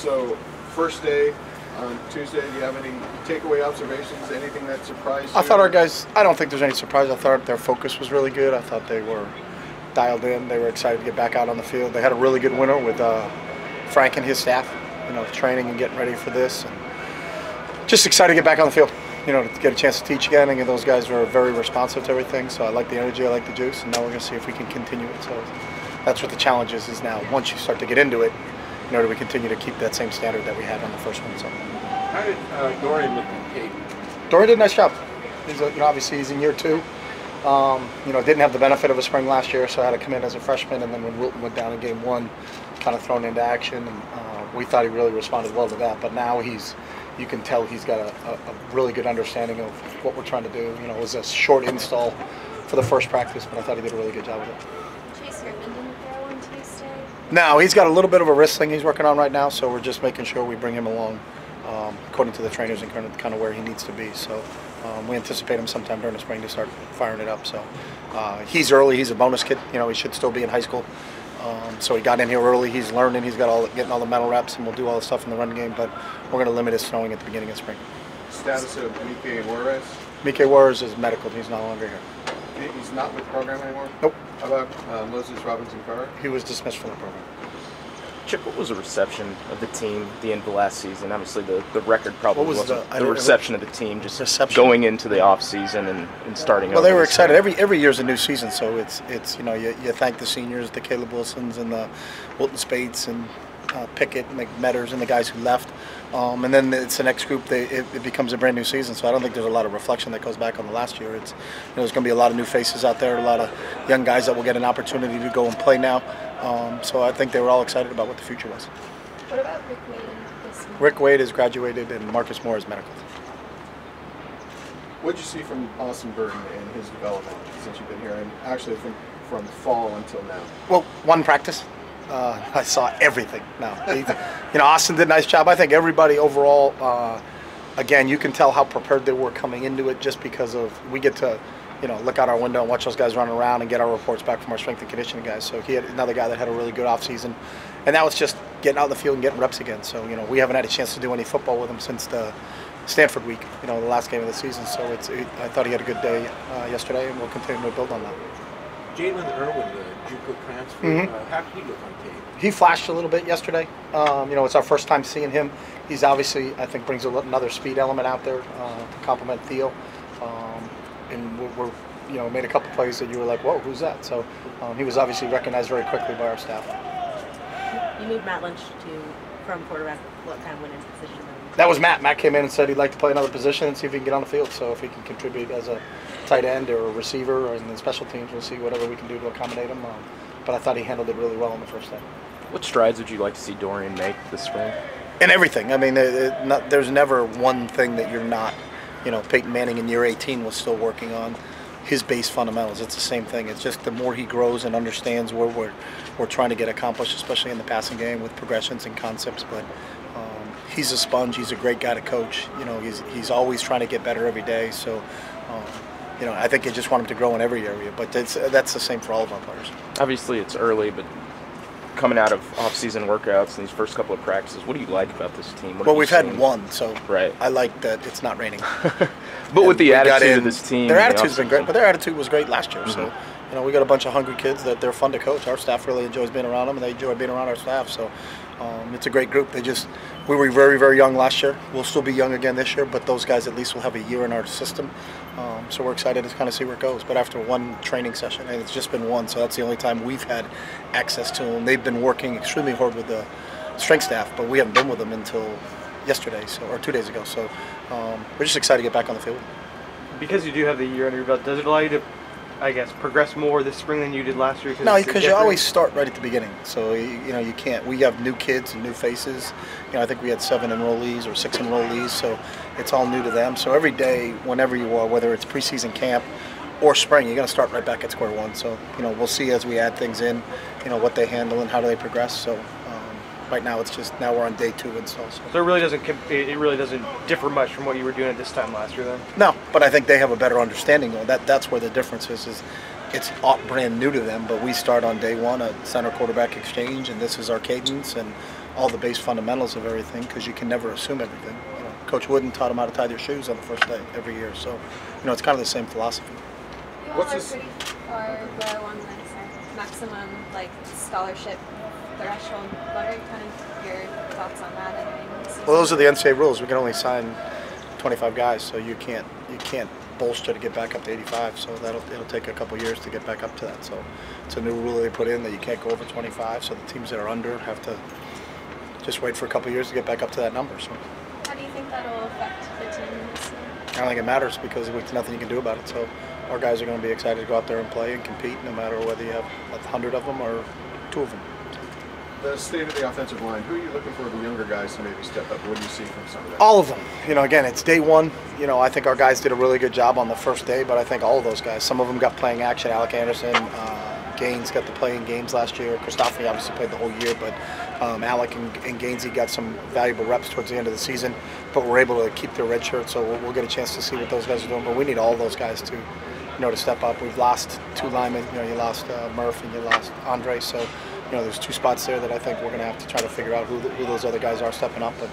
So, first day on Tuesday, do you have any takeaway observations, anything that surprised you? I thought our guys, I don't think there's any surprise. I thought their focus was really good. I thought they were dialed in. They were excited to get back out on the field. They had a really good winter with Frank and his staff, training and getting ready for this. And just excited to get back on the field, to get a chance to teach again. And those guys were very responsive to everything. So I like the energy, I like the juice, and now we're going to see if we can continue it. So that's what the challenge is now. Once you start to get into it, do we continue to keep that same standard that we had on the first one? So. How did Dorian look in Caden? Dorian did a nice job. He's obviously he's in year 2. Didn't have the benefit of a spring last year, so I had to come in as a freshman. And then when Wilton went down in game 1, kind of thrown into action, and we thought he really responded well to that. But now you can tell he's got a really good understanding of what we're trying to do. It was a short install for the first practice, but I thought he did a really good job with it. No, he's got a little bit of a wrist thing he's working on right now, so we're just making sure we bring him along according to the trainers and kind of where he needs to be. So we anticipate him sometime during the spring to start firing it up. So he's early. He's a bonus kid. He should still be in high school. So he got in here early. He's learning. He's getting all the mental reps, and we'll do all the stuff in the run game. But we're going to limit his throwing at the beginning of spring. Status of Mike Juarez? Mike Juarez is medical. He's no longer here. He's not with the program anymore? Nope. How about Moses Robinson-Carter? He was dismissed from the program. Chip, what was the reception of the team at the end of the last season? Obviously, the record probably wasn't the reception of the team, just going into the off season and starting. Well, they were excited. Every year's a new season, so it's you thank the seniors, the Caleb Wilsons and the Wilton Spates and Pickett and the Metters and the guys who left, and then it's the next group. It becomes a brand new season, so I don't think there's a lot of reflection that goes back on the last year. There's going to be a lot of new faces out there, a lot of young guys that will get an opportunity to go and play now. So I think they were all excited about what the future was. What about Rick Wade this year? Rick Wade has graduated, and Marcus Moore is medical. What did you see from Austin Burton and his development since you've been here, and actually from fall until now? Well, one practice. I saw everything now. Austin did a nice job. I think everybody overall, again, you can tell how prepared they were coming into it just because we get to, look out our window and watch those guys run around and get our reports back from our strength and conditioning guys. So he had another guy that had a really good offseason. And now it's just getting out in the field and getting reps again. So, we haven't had a chance to do any football with him since the Stanford week, the last game of the season. So I thought he had a good day yesterday, and we'll continue to build on that. Jalen Irwin, the JUCO transfer, how did he look on tape? He flashed a little bit yesterday. It's our first time seeing him. He's obviously, I think, brings another speed element out there to complement Theo. And we're made a couple plays that you were like, whoa, who's that? So he was obviously recognized very quickly by our staff. You moved Matt Lynch from quarterback. What kind of went into position? That was Matt. Matt came in and said he'd like to play another position and see if he can get on the field. So if he can contribute as a tight end or a receiver or in the special teams, we'll see whatever we can do to accommodate him. But I thought he handled it really well in the first day. What strides would you like to see Dorian make this spring? In everything. I mean, there's never one thing that you're not. Peyton Manning in year 18 was still working on his base fundamentals. It's the same thing. It's just the more he grows and understands where we're trying to get accomplished, especially in the passing game with progressions and concepts. But he's a sponge. He's a great guy to coach. He's always trying to get better every day. So, I think you just want him to grow in every area. But that's the same for all of our players. Obviously, it's early, but coming out of off-season workouts and these first couple of practices, what do you like about this team? Well, we've had one, so right. I like that it's not raining. But with the attitude of this team, their attitude's been great. But their attitude was great last year. Mm-hmm. So, we got a bunch of hungry kids that they're fun to coach. Our staff really enjoys being around them, and they enjoy being around our staff. So, it's a great group. We were very, very young last year. We'll still be young again this year, but those guys at least will have a year in our system. So we're excited to kind of see where it goes. But after one training session, and it's just been one, so that's the only time we've had access to them. They've been working extremely hard with the strength staff, but we haven't been with them until yesterday, or 2 days ago. So we're just excited to get back on the field. Because you do have the year under your belt, does it allow you to, I guess, progress more this spring than you did last year? No, because you always start right at the beginning. So, you can't. We have new kids and new faces. I think we had 7 enrollees or 6 enrollees, so it's all new to them. So every day, whenever you are, whether it's preseason camp or spring, you're going to start right back at square one. So, we'll see as we add things in, what they handle and how do they progress. So right now, it's just now we're on day 2 install. So it really doesn't differ much from what you were doing at this time last year, then? No, but I think they have a better understanding. That's where the difference is it's brand new to them, but we start on day 1 a center quarterback exchange, and this is our cadence, and all the base fundamentals of everything, because you can never assume everything. You know, Coach Wooden taught them how to tie their shoes on the first day every year. So, you know, it's kind of the same philosophy. You all are pretty far low on the maximum like scholarship threshold. What are kind of your thoughts on that? Well, those are the NCAA rules. We can only sign 25 guys, so you can't bolster to get back up to 85. So it'll take a couple years to get back up to that. So it's a new rule they put in that you can't go over 25. So the teams that are under have to just wait for a couple years to get back up to that number. So how do you think that'll affect the team this year? I don't think it matters, because there's nothing you can do about it. So our guys are going to be excited to go out there and play and compete, no matter whether you have 100 of them or 2 of them. The state of the offensive line, who are you looking for the younger guys to maybe step up? What do you see from some of that? All of them. You know, again, it's day one. You know, I think our guys did a really good job on the first day, but I think all of those guys, some of them got playing action. Alec Anderson, Gaines got to play in games last year. Christophe obviously played the whole year, but Alec and Gainesy got some valuable reps towards the end of the season, but we're able to keep their red shirt, so we'll get a chance to see what those guys are doing. But we need all those guys to, you know, to step up. We've lost 2 linemen. You know, you lost Murph and you lost Andre, so you know, there's 2 spots there that I think we're going to have to try to figure out who those other guys are stepping up. But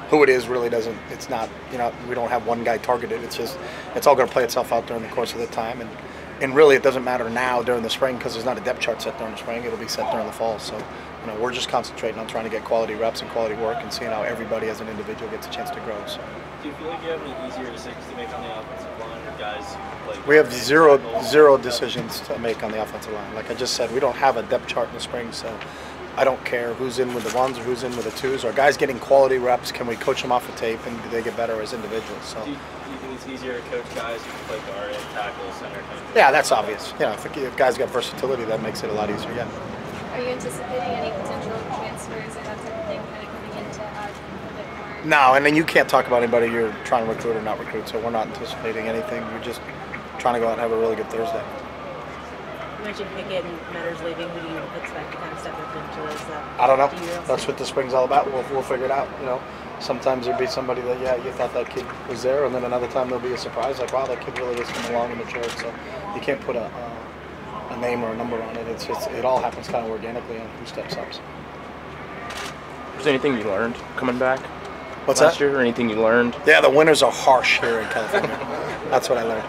who it is really doesn't. It's not. You know, we don't have one guy targeted. It's just it's all going to play itself out during the course of the time. And really, it doesn't matter now during the spring, because there's not a depth chart set during the spring. It'll be set during the fall. So, you know, we're just concentrating on trying to get quality reps and quality work, and seeing how everybody as an individual gets a chance to grow. So. Do you feel like you have any easier decisions to make on the offensive line, or guys like? We have zero decisions to make on the offensive line. Like I just said, we don't have a depth chart in the spring, so I don't care who's in with the 1s or who's in with the 2s. Are guys getting quality reps? Can we coach them off the tape, and do they get better as individuals? So. Do you think it's easier to coach guys who play guard and tackle, center? Yeah, that's obvious. You know, if guys got versatility, that makes it a lot easier. Yeah. Are you anticipating any potential transfers or that type of thing kind of coming in to add a bit more? No, and then you can't talk about anybody you're trying to recruit or not recruit, so we're not anticipating anything. We're just trying to go out and have a really good Thursday. You mentioned Pickett and Metters leaving. Who do you expect to kind of step up into those? I don't know. That's what the spring's all about. We'll figure it out. You know, sometimes there'll be somebody that, yeah, you thought that kid was there, and then another time there'll be a surprise, like, wow, that kid really is coming along and matured. So you can't put a name or a number on it. It all happens kind of organically on who steps up. So. Was there anything you learned coming back? What's last that? year, or anything you learned? Yeah, the winters are harsh here in California. That's what I learned.